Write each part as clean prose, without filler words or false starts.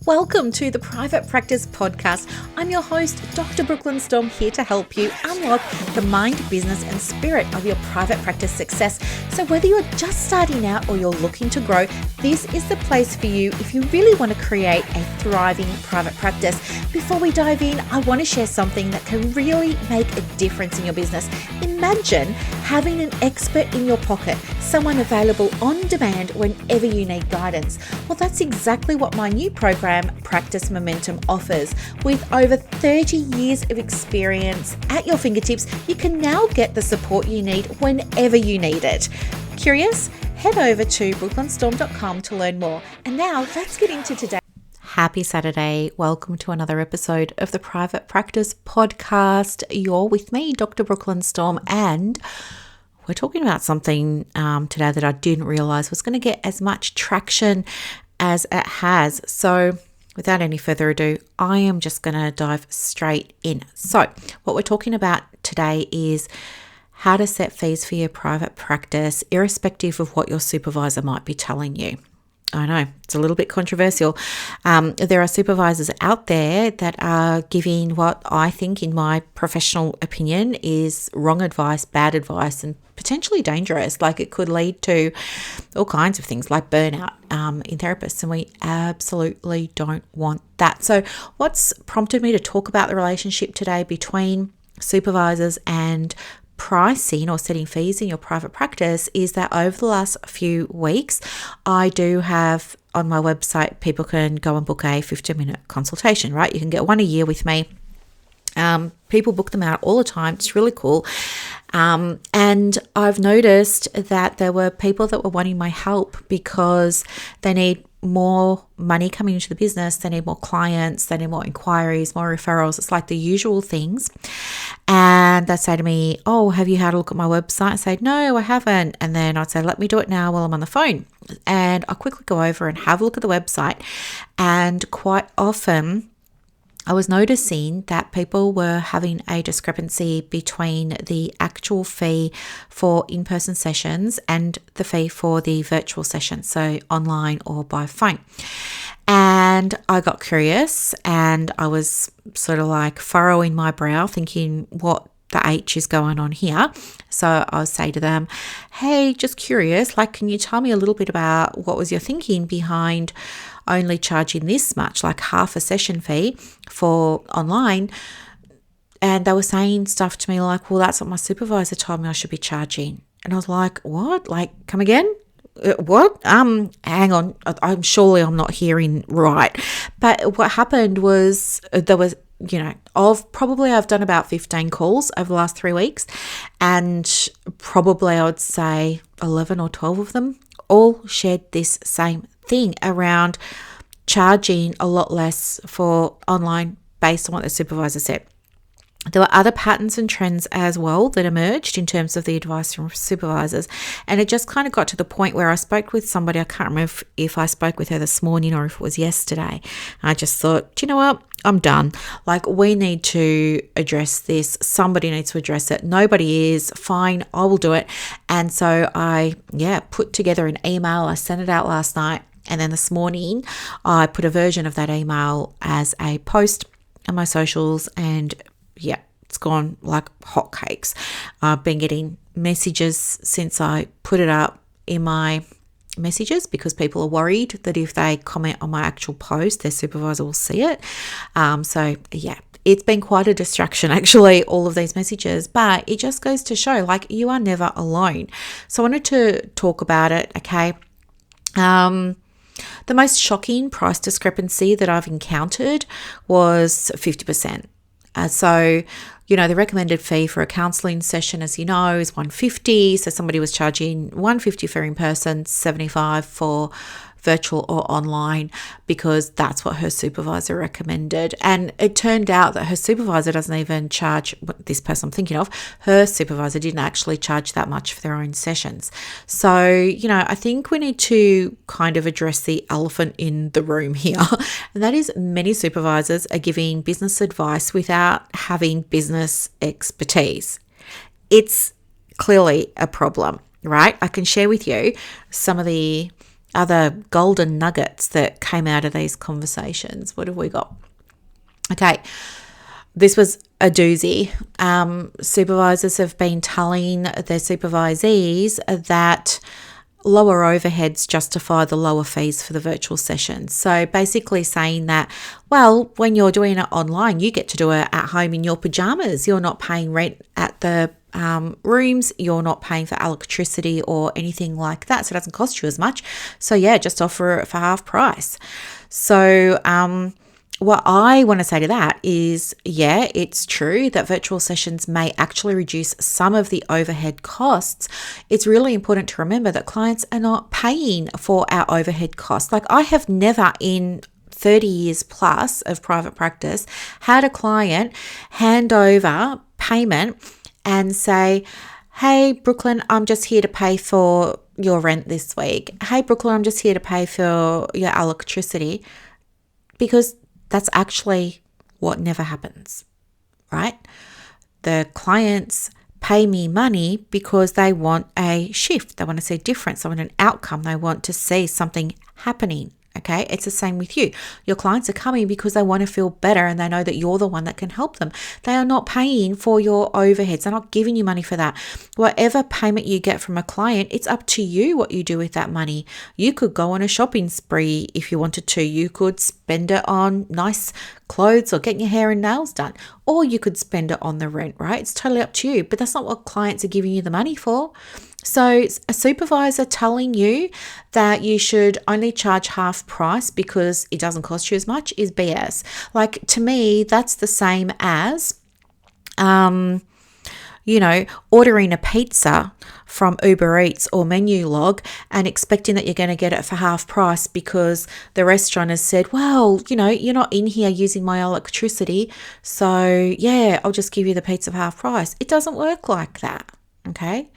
Welcome to the Private Practice Podcast. I'm your host, Dr. Brooklyn Storme, here to help you unlock the mind, business, and spirit of your private practice success. So whether you're just starting out or you're looking to grow, this is the place for you if you really want to create a thriving private practice. Before we dive in, I want to share something that can really make a difference in your business. Imagine having an expert in your pocket, someone available on demand whenever you need guidance. Well, that's exactly what my new program, Practice Momentum, offers. With over 30 years of experience at your fingertips, you can now get the support you need whenever you need it. Curious? Head over to brooklynstorme.com to learn more. And now let's get into today. Happy Saturday. Welcome to another episode of the Private Practice Podcast. You're with me, Dr. Brooklyn Storme, and we're talking about something today that I didn't realize was going to get as much traction as it has. So without any further ado, I am just going to dive straight in. So what we're talking about today is how to set fees for your private practice, irrespective of what your supervisor might be telling you. I know it's a little bit controversial. There are supervisors out there that are giving what I think, in my professional opinion, is wrong advice, bad advice, and potentially dangerous. Like, it could lead to all kinds of things like burnout in therapists, and we absolutely don't want that. So what's prompted me to talk about the relationship today between supervisors and pricing or setting fees in your private practice is that over the last few weeks, I do have on my website, people can go and book a 15-minute consultation, right? You can get one a year with me. People book them out all the time. It's really cool. And I've noticed that there were people that were wanting my help because they need more money coming into the business. They need more clients. They need more inquiries, more referrals. It's like the usual things. And they'd say to me, oh, have you had a look at my website? I say, no, I haven't. And then I'd say, let me do it now while I'm on the phone. And I'll quickly go over and have a look at the website. And quite often, I was noticing that people were having a discrepancy between the actual fee for in-person sessions and the fee for the virtual session, so online or by phone. And I got curious and I was sort of like furrowing my brow thinking, what the H is going on here? So I'll say to them, hey, just curious, like, can you tell me a little bit about what was your thinking behind only charging this much, like half a session fee for online? And they were saying stuff to me like, well, that's what my supervisor told me I should be charging. And I was like, what? Like, come again? What? Hang on. I'm not hearing right. But what happened was there was, I've done about 15 calls over the last 3 weeks, and probably I would say 11 or 12 of them all shared this same thing around charging a lot less for online based on what the supervisor said. There were other patterns and trends as well that emerged in terms of the advice from supervisors. And it just kind of got to the point where I spoke with somebody, I can't remember if I spoke with her this morning or if it was yesterday. I just thought, do you know what? I'm done. Like, we need to address this. Somebody needs to address it. Nobody is. Fine, I will do it. And so I, put together an email. I sent it out last night. And then this morning, I put a version of that email as a post on my socials, and it's gone like hotcakes. I've been getting messages since I put it up in my messages because people are worried that if they comment on my actual post, their supervisor will see it. It's been quite a distraction, actually, all of these messages, but it just goes to show, like, you are never alone. So I wanted to talk about it, okay? The most shocking price discrepancy that I've encountered was 50%. The recommended fee for a counselling session, as you know, is $150. So somebody was charging $150 for in-person, $75 for virtual or online, because that's what her supervisor recommended. And it turned out that her supervisor doesn't even charge, this person I'm thinking of, her supervisor didn't actually charge that much for their own sessions. So, I think we need to kind of address the elephant in the room here. And that is, many supervisors are giving business advice without having business expertise. It's clearly a problem, right? I can share with you some of the other golden nuggets that came out of these conversations. What have we got? Okay, this was a doozy. Supervisors have been telling their supervisees that lower overheads justify the lower fees for the virtual sessions. So basically saying that, well, when you're doing it online, you get to do it at home in your pajamas. You're not paying rent at the rooms. You're not paying for electricity or anything like that. So it doesn't cost you as much. So yeah, just offer it for half price. So, what I want to say to that is, yeah, it's true that virtual sessions may actually reduce some of the overhead costs. It's really important to remember that clients are not paying for our overhead costs. Like, I have never in 30 years plus of private practice had a client hand over payment and say, hey, Brooklyn, I'm just here to pay for your rent this week. Hey, Brooklyn, I'm just here to pay for your electricity, because that's actually what never happens, right? The clients pay me money because they want a shift. They want to see a difference. They want an outcome. They want to see something happening. Okay, it's the same with you. Your clients are coming because they want to feel better and they know that you're the one that can help them. They are not paying for your overheads. They're not giving you money for that. Whatever payment you get from a client, it's up to you what you do with that money. You could go on a shopping spree if you wanted to. You could spend it on nice clothes or getting your hair and nails done, or you could spend it on the rent, right? It's totally up to you, but that's not what clients are giving you the money for. So a supervisor telling you that you should only charge half price because it doesn't cost you as much is BS. Like, to me, that's the same as, ordering a pizza from Uber Eats or Menulog and expecting that you're going to get it for half price because the restaurant has said, well, you're not in here using my electricity, so yeah, I'll just give you the pizza for half price. It doesn't work like that, okay?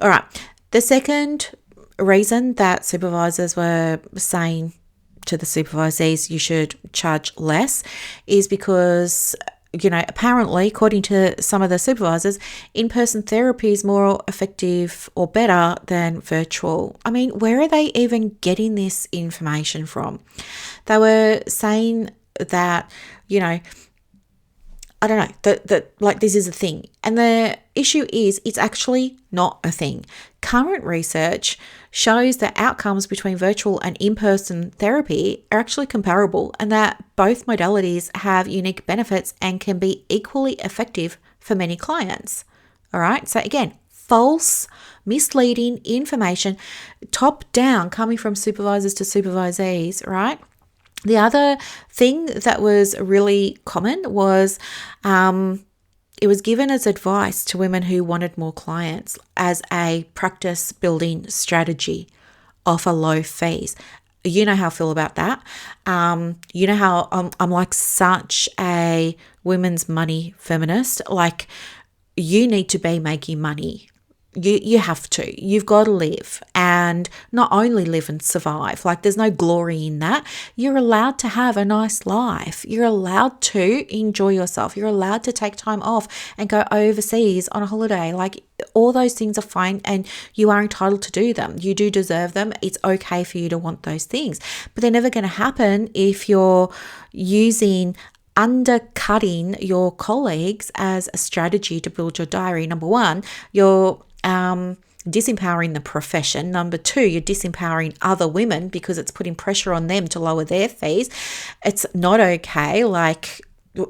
All right. The second reason that supervisors were saying to the supervisees you should charge less is because, apparently, according to some of the supervisors, in-person therapy is more effective or better than virtual. I mean, where are they even getting this information from? They were saying that, I don't know, that this is a thing. And the issue is it's actually not a thing. Current research shows that outcomes between virtual and in-person therapy are actually comparable, and that both modalities have unique benefits and can be equally effective for many clients. All right. So again, false, misleading information, top down, coming from supervisors to supervisees, right? The other thing that was really common was it was given as advice to women who wanted more clients as a practice building strategy, offer low fees. You know how I feel about that. You know how I'm like such a women's money feminist. Like, you need to be making money. You have to. You've got to live, and not only live and survive. Like, there's no glory in that. You're allowed to have a nice life. You're allowed to enjoy yourself. You're allowed to take time off and go overseas on a holiday. Like, all those things are fine, and you are entitled to do them. You do deserve them. It's okay for you to want those things, but they're never going to happen if you're undercutting your colleagues as a strategy to build your diary. Number one, you're disempowering the profession. Number two, you're disempowering other women because it's putting pressure on them to lower their fees. It's not okay. Like,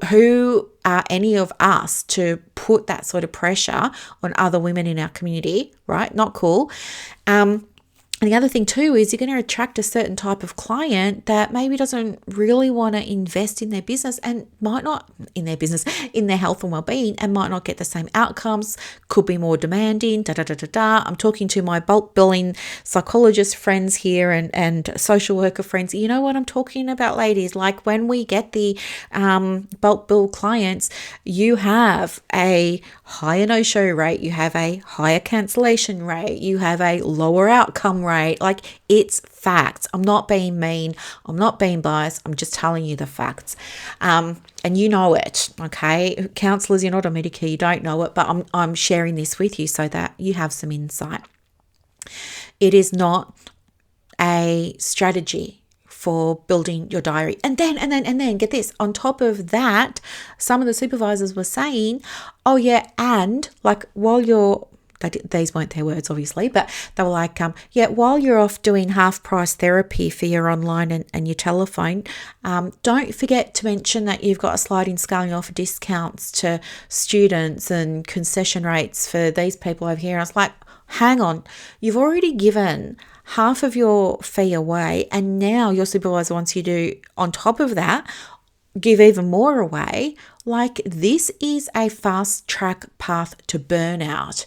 who are any of us to put that sort of pressure on other women in our community, right? Not cool. And the other thing too is you're going to attract a certain type of client that maybe doesn't really want to invest in their business and might not in their health and well-being, and might not get the same outcomes, could be more demanding, I'm talking to my bulk billing psychologist friends here and social worker friends. You know what I'm talking about, ladies? Like, when we get the bulk bill clients, you have a higher no-show rate, you have a higher cancellation rate, you have a lower outcome rate. Like, it's facts. I'm not being mean. I'm not being biased. I'm just telling you the facts. And you know it, okay? Counselors, you're not a Medicare, you don't know it, but I'm sharing this with you so that you have some insight. It is not a strategy for building your diary. And then get this, on top of that, some of the supervisors were saying, oh yeah, and like while you're, these weren't their words obviously, but they were like, while you're off doing half price therapy for your online and your telephone, don't forget to mention that you've got a sliding scale offer discounts to students and concession rates for these people over here. And I was like, hang on, you've already given half of your fee away, and now your supervisor wants you to, on top of that, give even more away. Like, this is a fast track path to burnout.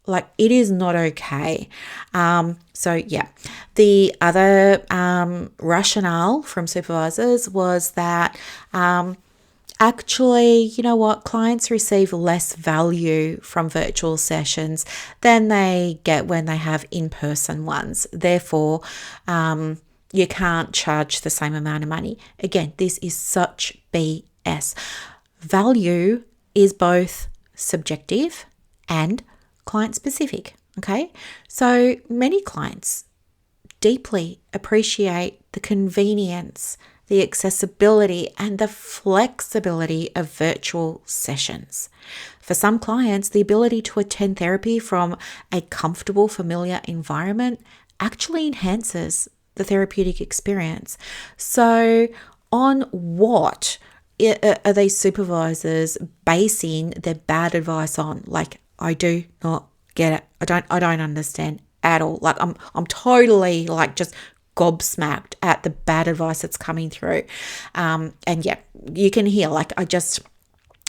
Like, it is not okay. So yeah, the other rationale from supervisors was that actually, you know what, clients receive less value from virtual sessions than they get when they have in-person ones. Therefore, you can't charge the same amount of money. Again, this is such BS. Value is both subjective and client specific. Okay. So many clients deeply appreciate the convenience, the accessibility, and the flexibility of virtual sessions. For some clients, the ability to attend therapy from a comfortable, familiar environment actually enhances the therapeutic experience. So, on what are these supervisors basing their bad advice on? Like, I do not get it. I don't understand at all. Like, I'm totally like just gobsmacked at the bad advice that's coming through. And yeah, you can hear, like, I just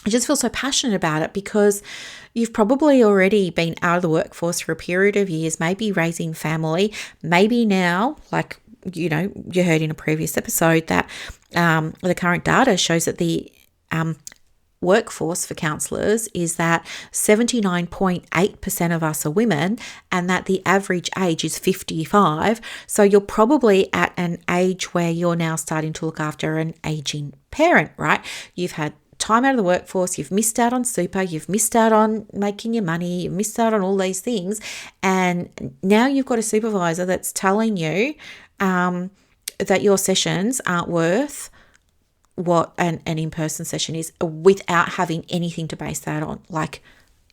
feel so passionate about it, because you've probably already been out of the workforce for a period of years, maybe raising family, maybe now, like, you know, you heard in a previous episode that the current data shows that the workforce for counsellors is that 79.8% of us are women, and that the average age is 55. So you're probably at an age where you're now starting to look after an aging parent, right? You've had time out of the workforce, you've missed out on super, you've missed out on making your money, you've missed out on all these things, and now you've got a supervisor that's telling you that your sessions aren't worth what an in-person session is, without having anything to base that on. Like,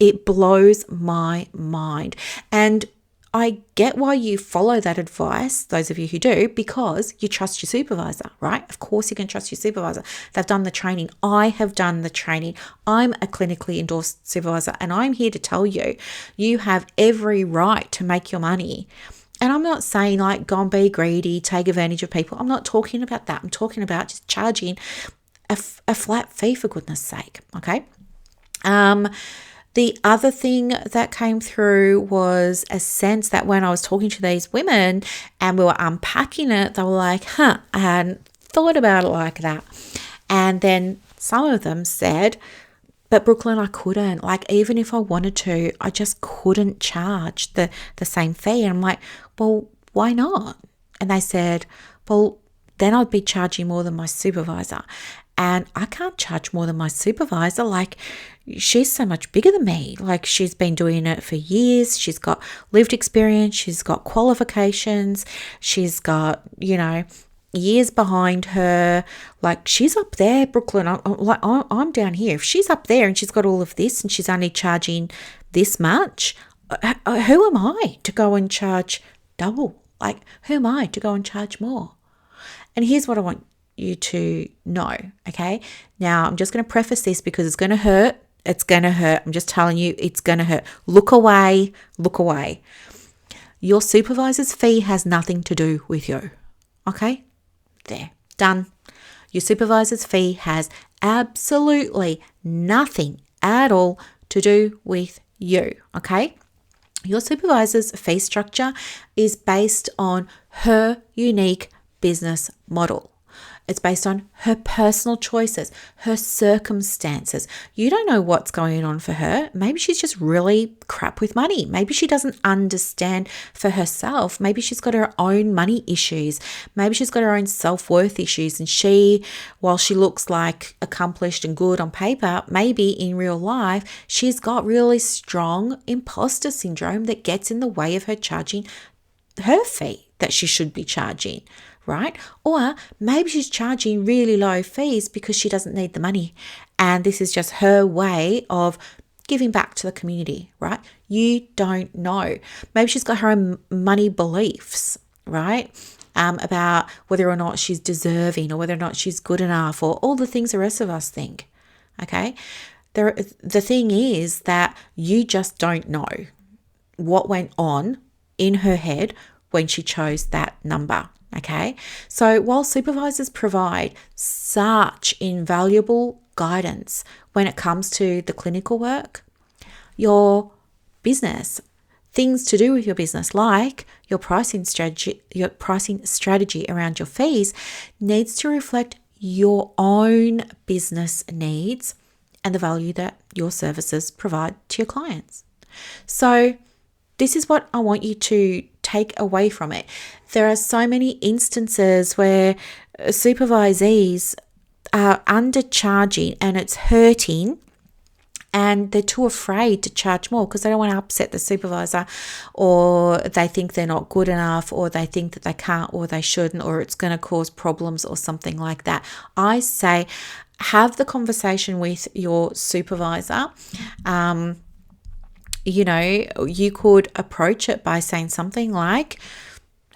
it blows my mind. And I get why you follow that advice, those of you who do, because you trust your supervisor, right? Of course you can trust your supervisor. They've done the training. I have done the training. I'm a clinically endorsed supervisor, and I'm here to tell you, you have every right to make your money. And I'm not saying like go and be greedy, take advantage of people. I'm not talking about that. I'm talking about just charging a flat fee, for goodness sake. Okay. The other thing that came through was a sense that when I was talking to these women and we were unpacking it, they were like, I hadn't thought about it like that. And then some of them said, but Brooklyn, I couldn't. Like, even if I wanted to, I just couldn't charge the same fee. And I'm like, well, why not? And they said, well, then I'd be charging more than my supervisor. And I can't charge more than my supervisor. Like, she's so much bigger than me. Like, she's been doing it for years. She's got lived experience. She's got qualifications. She's got, you know, years behind her. Like, she's up there, Brooklyn. I'm down here. If she's up there and she's got all of this and she's only charging this much, who am I to go and charge double? Like, who am I to go and charge more? And here's what I want you to know, okay? Now, I'm just going to preface this because it's going to hurt. It's going to hurt. I'm just telling you, it's going to hurt. Look away. Look away. Your supervisor's fee has nothing to do with you, okay? There, done. Your supervisor's fee has absolutely nothing at all to do with you, okay? Your supervisor's fee structure is based on her unique business model. It's based on her personal choices, her circumstances. You don't know what's going on for her. Maybe she's just really crap with money. Maybe she doesn't understand for herself. Maybe she's got her own money issues. Maybe she's got her own self-worth issues. And she, while she looks like accomplished and good on paper, maybe in real life, she's got really strong imposter syndrome that gets in the way of her charging her fee. that she should be charging, right? Or maybe she's charging really low fees because she doesn't need the money. And this is just her way of giving back to the community, right? You don't know. Maybe she's got her own money beliefs, right? About whether or not she's deserving or whether or not she's good enough or all the things the rest of us think, okay? The thing is that you just don't know what went on in her head when she chose that number, okay? So while supervisors provide such invaluable guidance when it comes to the clinical work, your business, things to do with your business like your pricing strategy around your fees needs to reflect your own business needs and the value that your services provide to your clients. So this is what I want you to take away from it. There are so many instances where supervisees are undercharging and it's hurting, and they're too afraid to charge more because they don't want to upset the supervisor, or they think they're not good enough, or they think that they can't or they shouldn't, or it's going to cause problems or something like that. I say have the conversation with your supervisor. You could approach it by saying something like,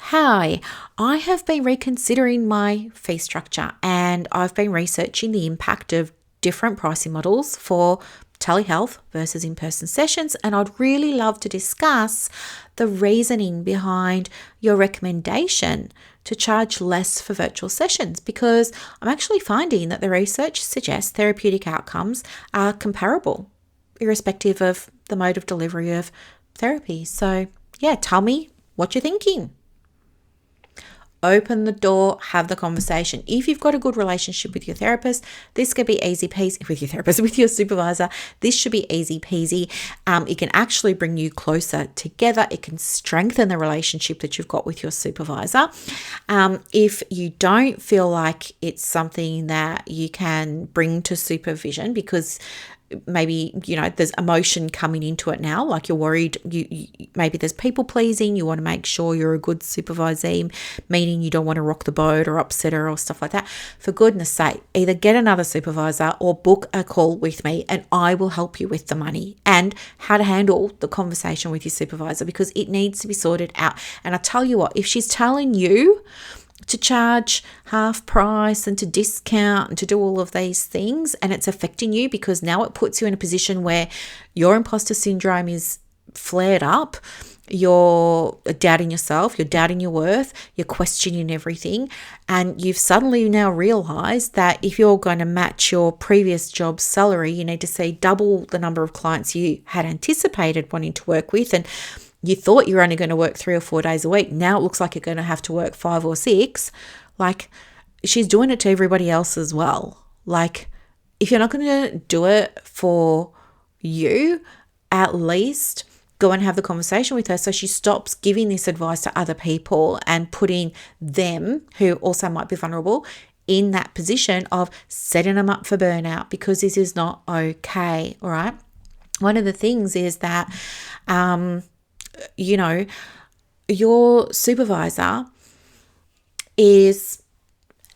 "Hi, I have been reconsidering my fee structure and I've been researching the impact of different pricing models for telehealth versus in-person sessions, and I'd really love to discuss the reasoning behind your recommendation to charge less for virtual sessions, because I'm actually finding that the research suggests therapeutic outcomes are comparable, irrespective of the mode of delivery of therapy. So yeah, tell me what you're thinking." Open the door, have the conversation. If you've got a good relationship with your therapist, this could be easy peasy with your supervisor. This should be easy peasy. It can actually bring you closer together. It can strengthen the relationship that you've got with your supervisor. If you don't feel like it's something that you can bring to supervision because maybe, there's emotion coming into it now, like you're worried, maybe there's people pleasing, you want to make sure you're a good supervisee, meaning you don't want to rock the boat or upset her or stuff like that. For goodness sake, either get another supervisor or book a call with me and I will help you with the money and how to handle the conversation with your supervisor, because it needs to be sorted out. And I tell you what, if she's telling you to charge half price and to discount and to do all of these things, and it's affecting you because now it puts you in a position where your imposter syndrome is flared up, you're doubting yourself, you're doubting your worth, you're questioning everything, and you've suddenly now realized that if you're going to match your previous job's salary, you need to see double the number of clients you had anticipated wanting to work with, and you thought you were only going to work 3 or 4 days a week. Now it looks like you're going to have to work 5 or 6. Like, she's doing it to everybody else as well. Like, if you're not going to do it for you, at least go and have the conversation with her so she stops giving this advice to other people and putting them, who also might be vulnerable, in that position of setting them up for burnout, because this is not okay, all right? One of the things is that your supervisor is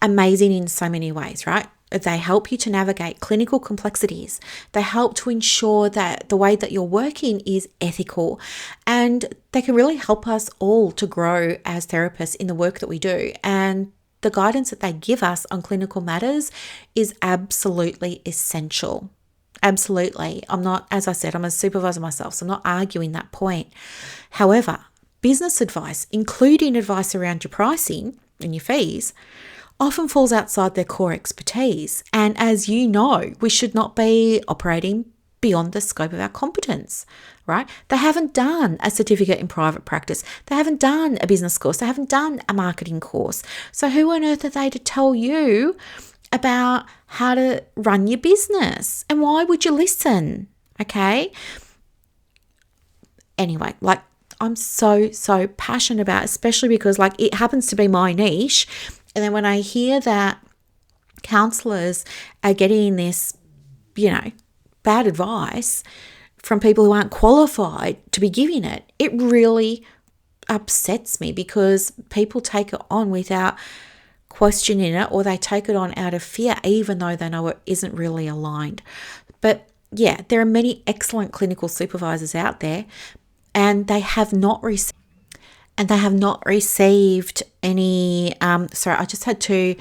amazing in so many ways, right? They help you to navigate clinical complexities. They help to ensure that the way that you're working is ethical, and they can really help us all to grow as therapists in the work that we do. And the guidance that they give us on clinical matters is absolutely essential. Absolutely. As I said, I'm a supervisor myself, so I'm not arguing that point. However, business advice, including advice around your pricing and your fees, often falls outside their core expertise. And as you know, we should not be operating beyond the scope of our competence, right? They haven't done a certificate in private practice. They haven't done a business course. They haven't done a marketing course. So who on earth are they to tell you about how to run your business? And why would you listen? Okay. Anyway, I'm so passionate about it, especially because it happens to be my niche. And then when I hear that counselors are getting this, bad advice from people who aren't qualified to be giving it, it really upsets me because people take it on without questioning it, or they take it on out of fear, even though they know it isn't really aligned. But yeah, there are many excellent clinical supervisors out there, and they have not received any. Sorry, I just had to,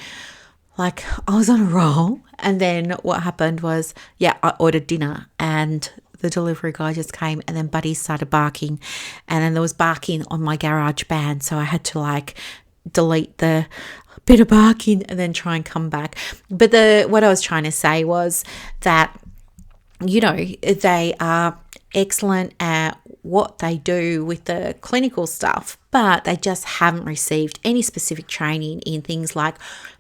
I was on a roll, and then what happened was, I ordered dinner, and the delivery guy just came, and then Buddy started barking, and then there was barking on my garage band, so I had to delete the bit of barking and then try and come back. But what I was trying to say was that, they are excellent at what they do with the clinical stuff, but they just haven't received any specific training in things like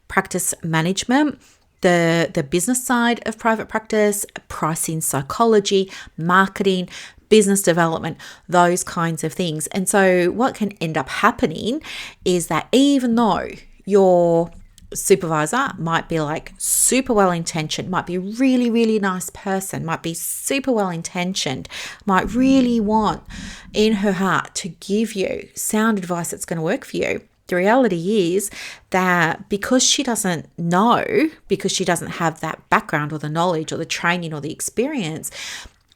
practice management, the business side of private practice, pricing psychology, marketing, business development, those kinds of things. And so what can end up happening is that even though your supervisor might be super well intentioned, might be a really, really nice person, might be super well intentioned, might really want in her heart to give you sound advice that's going to work for you, the reality is that because she doesn't know, because she doesn't have that background or the knowledge or the training or the experience,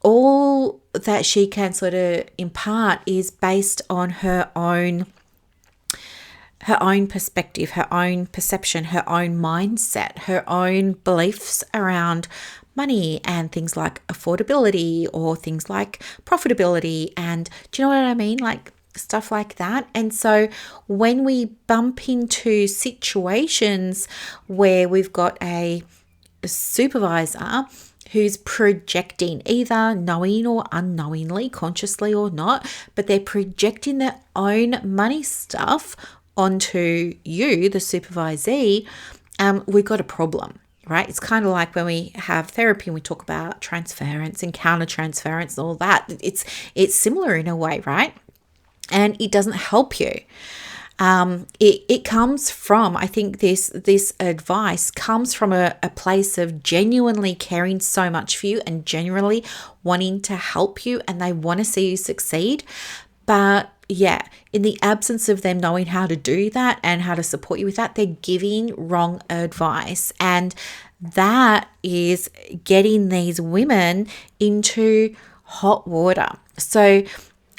all that she can sort of impart is based on her own perspective, her own perception, her own mindset, her own beliefs around money and things like affordability or things like profitability. And do you know what I mean? Stuff like that. And so when we bump into situations where we've got a supervisor who's projecting, either knowing or unknowingly, consciously or not, but they're projecting their own money stuff onto you, the supervisee, we've got a problem, right? It's kind of like when we have therapy and we talk about transference and counter-transference and all that. It's similar in a way, right? And it doesn't help you. It comes from, I think this advice comes from a place of genuinely caring so much for you and genuinely wanting to help you, and they want to see you succeed. But in the absence of them knowing how to do that and how to support you with that, they're giving wrong advice. And that is getting these women into hot water. So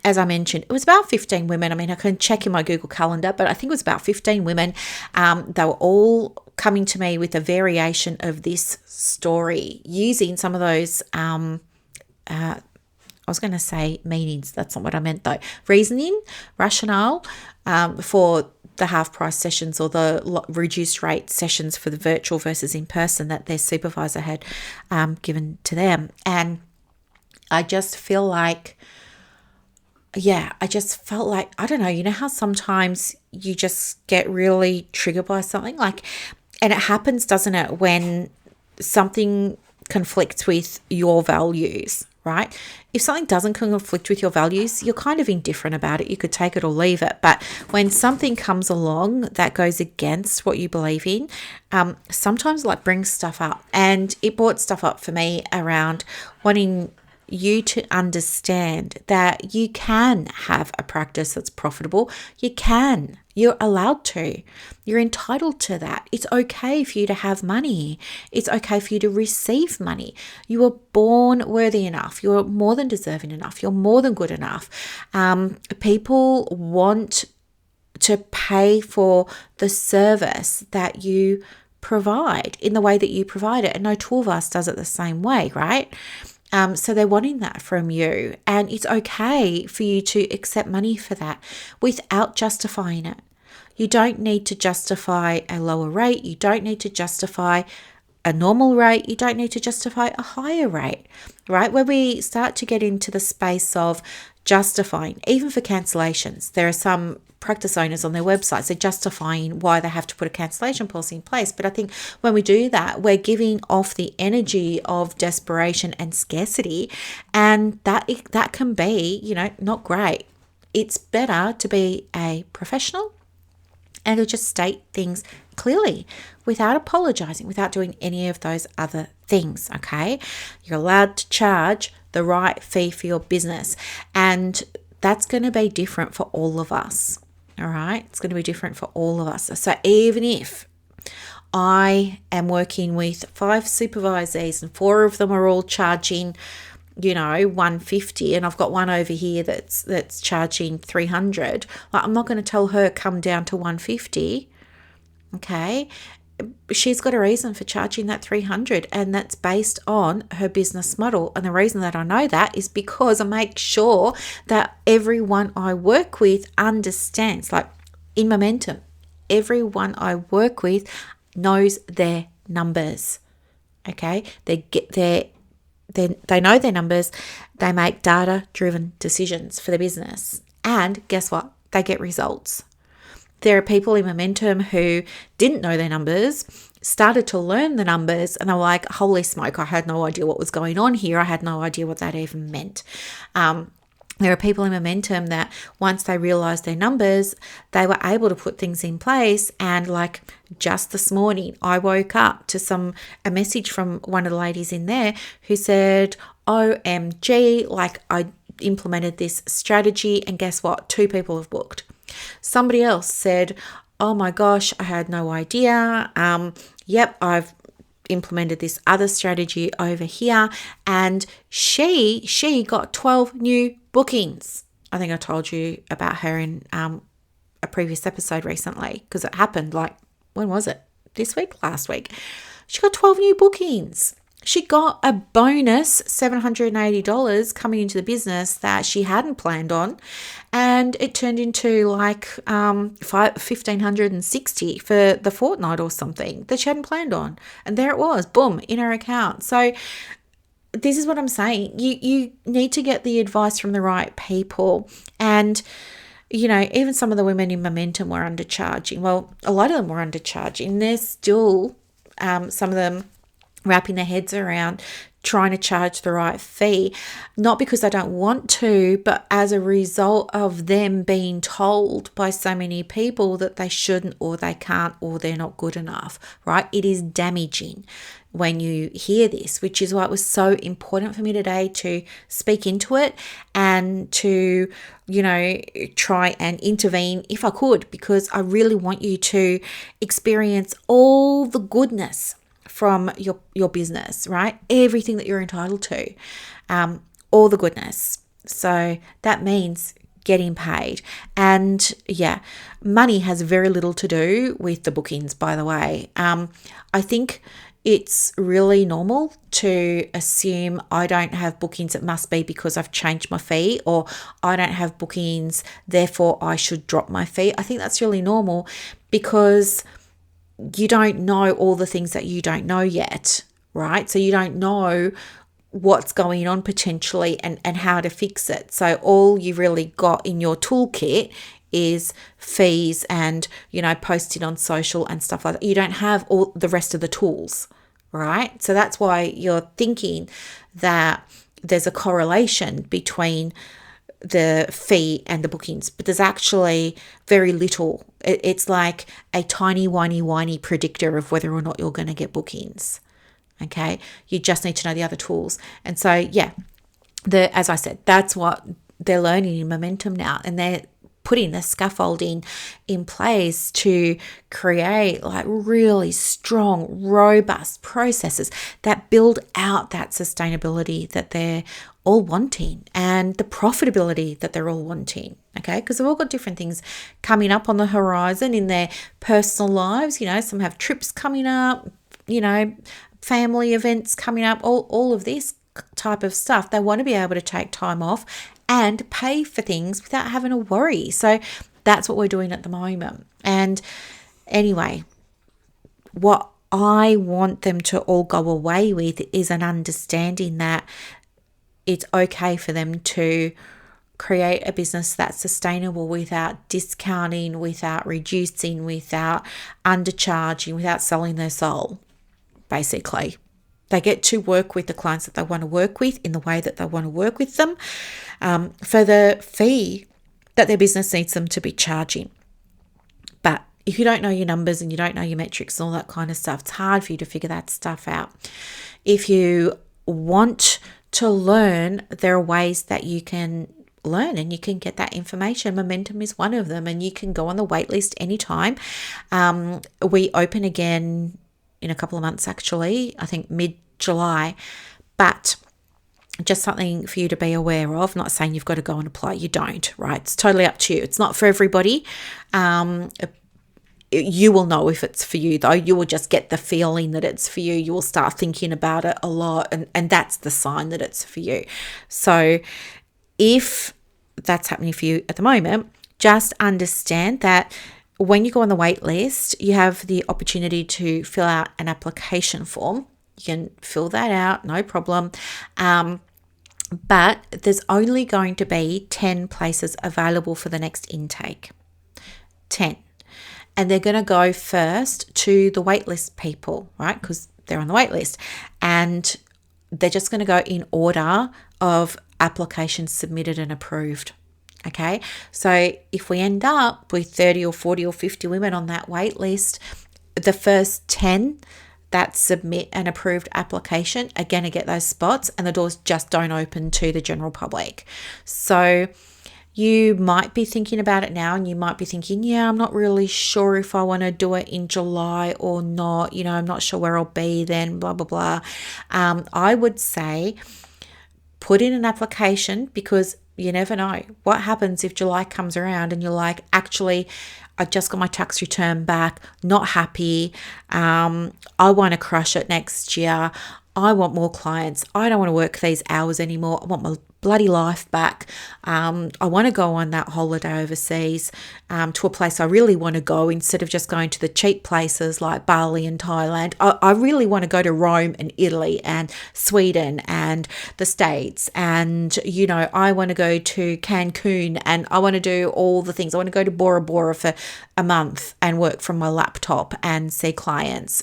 as I mentioned, it was about 15 women. I mean, I can check in my Google Calendar, but I think it was about 15 women. They were all coming to me with a variation of this story using some of those, I was going to say meanings. That's not what I meant though. Reasoning, rationale for the half price sessions or the reduced rate sessions for the virtual versus in person that their supervisor had given to them. And I just feel like, I don't know, you know how sometimes you just get really triggered by something and it happens, doesn't it, when something conflicts with your values, right? If something doesn't conflict with your values, you're kind of indifferent about it. You could take it or leave it. But when something comes along that goes against what you believe in, sometimes brings stuff up. And it brought stuff up for me around wanting you to understand that you can have a practice that's profitable. You're allowed to. You're entitled to that. It's okay for you to have money. It's okay for you to receive money. You were born worthy enough. You're more than deserving enough. You're more than good enough. People want to pay for the service that you provide in the way that you provide it. And no two of us does it the same way, right? So they're wanting that from you, and it's okay for you to accept money for that without justifying it. You don't need to justify a lower rate. You don't need to justify a normal rate. You don't need to justify a higher rate, right? Where we start to get into the space of justifying, even for cancellations, there are some practice owners on their websites, they're justifying why they have to put a cancellation policy in place. But I think when we do that, we're giving off the energy of desperation and scarcity, and that can be, not great. It's better to be a professional and to just state things clearly without apologizing, without doing any of those other things, okay? You're allowed to charge the right fee for your business. And that's going to be different for all of us. All right. It's going to be different for all of us. So even if I am working with 5 supervisors and 4 of them are all charging, $150, and I've got one over here that's charging $300. Like, I'm not going to tell her come down to $150. Okay. She's got a reason for charging that $300, and that's based on her business model. And the reason that I know that is because I make sure that everyone I work with understands, like in Momentum, everyone I work with knows their numbers. Okay. They know their numbers. They make data-driven decisions for the business. And guess what? They get results. There are people in Momentum who didn't know their numbers, started to learn the numbers, and are like, holy smoke, I had no idea what was going on here. I had no idea what that even meant. There are people in Momentum that once they realized their numbers, they were able to put things in place. And like just this morning, I woke up to a message from one of the ladies in there who said, OMG, like I implemented this strategy, and guess what? 2 people have booked. Somebody else said, oh my gosh, I had no idea. I've implemented this other strategy over here, and she got 12 new bookings. I think I told you about her in a previous episode recently, because it happened when was it? This week? Last week. She got 12 new bookings. She got a bonus $780 coming into the business that she hadn't planned on, and it turned into $1,560 for the fortnight or something that she hadn't planned on. And there it was, boom, in her account. So this is what I'm saying. You need to get the advice from the right people. And even some of the women in Momentum were undercharging. Well, a lot of them were undercharging. There's still some of them wrapping their heads around trying to charge the right fee, not because they don't want to, but as a result of them being told by so many people that they shouldn't, or they can't, or they're not good enough, right? It is damaging when you hear this, which is why it was so important for me today to speak into it and to, try and intervene if I could, because I really want you to experience all the goodness from your business, right? Everything that you're entitled to, all the goodness. So that means getting paid. And money has very little to do with the bookings, by the way. I think it's really normal to assume I don't have bookings, it must be because I've changed my fee, or I don't have bookings, therefore I should drop my fee. I think that's really normal because you don't know all the things that you don't know yet, right? So you don't know what's going on potentially and how to fix it. So all you really got in your toolkit is fees and, posting on social and stuff like that. You don't have all the rest of the tools, right? So that's why you're thinking that there's a correlation between the fee and the bookings, but there's actually very little. It's like a tiny, whiny predictor of whether or not you're going to get bookings. Okay. You just need to know the other tools. And so, as I said, that's what they're learning in Momentum now. And they're putting the scaffolding in place to create really strong, robust processes that build out that sustainability that they're all wanting and the profitability that they're all wanting. Okay, because they've all got different things coming up on the horizon in their personal lives. Some have trips coming up, family events coming up, all of this type of stuff. They want to be able to take time off and pay for things without having to worry. So that's what we're doing at the moment. And anyway, what I want them to all go away with is an understanding that it's okay for them to create a business that's sustainable without discounting, without reducing, without undercharging, without selling their soul, basically. They get to work with the clients that they want to work with in the way that they want to work with them for the fee that their business needs them to be charging. But if you don't know your numbers and you don't know your metrics and all that kind of stuff, it's hard for you to figure that stuff out. If you want to learn, there are ways that you can learn and you can get that information. Momentum is one of them, and you can go on the wait list anytime. We open again in a couple of months, actually, I think mid-July, but just something for you to be aware of. Not saying you've got to go and apply. You don't, right? It's totally up to you. It's not for everybody. You will know if it's for you, though. You will just get the feeling that it's for you. You will start thinking about it a lot, and that's the sign that it's for you. So if that's happening for you at the moment, just understand that when you go on the wait list, you have the opportunity to fill out an application form. You can fill that out, no problem. But there's only going to be 10 places available for the next intake. 10. And they're going to go first to the waitlist people, right? Because they're on the wait list. And they're just going to go in order of applications submitted and approved. Okay. So if we end up with 30 or 40 or 50 women on that wait list, the first 10 that submit an approved application are going to get those spots, and the doors just don't open to the general public. So you might be thinking about it now, and you might be thinking, yeah, I'm not really sure if I want to do it in July or not. I'm not sure where I'll be then, blah, blah, blah. I would say put in an application, because you never know what happens if July comes around and you're like, actually, I just got my tax return back, not happy. I want to crush it next year. I want more clients. I don't want to work these hours anymore. I want my bloody life back. I want to go on that holiday overseas to a place I really want to go, instead of just going to the cheap places like Bali and Thailand. I really want to go to Rome and Italy and Sweden and the States. And, I want to go to Cancun, and I want to do all the things. I want to go to Bora Bora for a month and work from my laptop and see clients.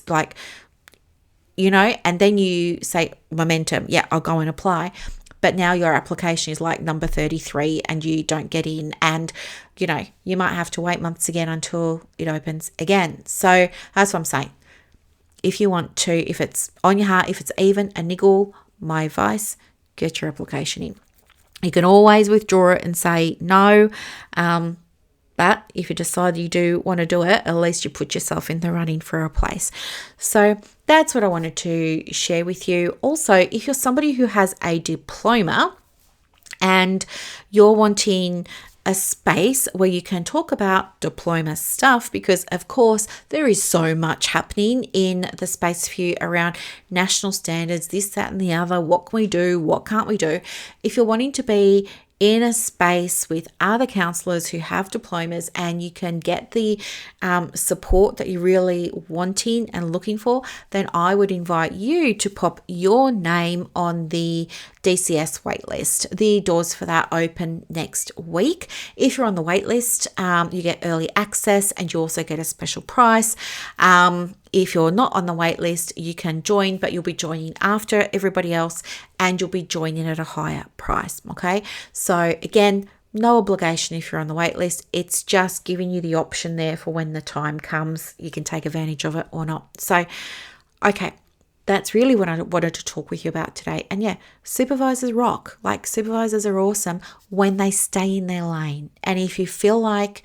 And then you say, momentum, yeah, I'll go and apply. But now your application is like number 33 and you don't get in, and, you might have to wait months again until it opens again. So that's what I'm saying. If you want to, if it's on your heart, if it's even a niggle, my advice, get your application in. You can always withdraw it and say no. But if you decide you do want to do it, at least you put yourself in the running for a place. So that's what I wanted to share with you. Also, if you're somebody who has a diploma and you're wanting a space where you can talk about diploma stuff, because of course there is so much happening in the space for you around national standards, this, that, and the other. What can we do? What can't we do? If you're wanting to be in a space with other counsellors who have diplomas, and you can get the support that you're really wanting and looking for, then I would invite you to pop your name on the DCS waitlist. The doors for that open next week. If you're on the waitlist, you get early access, and you also get a special price. If you're not on the wait list, you can join, but you'll be joining after everybody else, and you'll be joining at a higher price. Okay. So again, no obligation if you're on the wait list. It's just giving you the option there for when the time comes, you can take advantage of it or not. So, okay. That's really what I wanted to talk with you about today. And yeah, supervisors rock. Supervisors are awesome when they stay in their lane. And if you feel like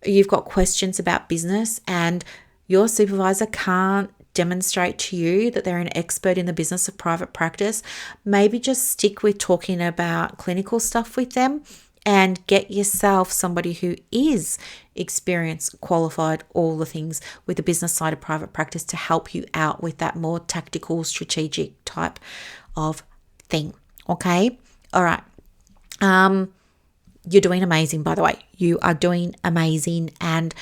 you've got questions about business and your supervisor can't demonstrate to you that they're an expert in the business of private practice, maybe just stick with talking about clinical stuff with them, and get yourself somebody who is experienced, qualified, all the things with the business side of private practice to help you out with that more tactical, strategic type of thing. Okay. All right. You're doing amazing, by the way. You are doing amazing, and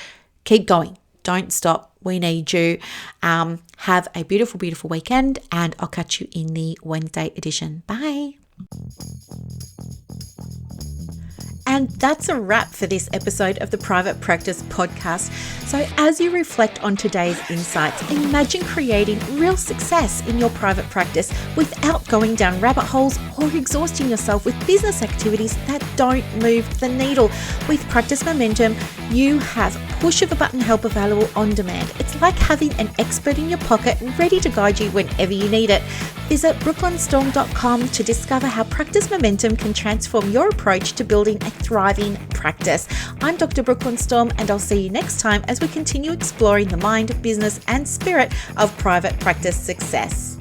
keep going. Don't stop. We need you. Have a beautiful, beautiful weekend, and I'll catch you in the Wednesday edition. Bye. And that's a wrap for this episode of the Private Practice Podcast. So as you reflect on today's insights, imagine creating real success in your private practice without going down rabbit holes or exhausting yourself with business activities that don't move the needle. With Practice Momentum, you have push of a button help available on demand. It's like having an expert in your pocket ready to guide you whenever you need it. Visit brooklynstorme.com to discover how practice momentum can transform your approach to building a thriving practice. I'm Dr. Brooklyn Storme, and I'll see you next time as we continue exploring the mind, business, and spirit of private practice success.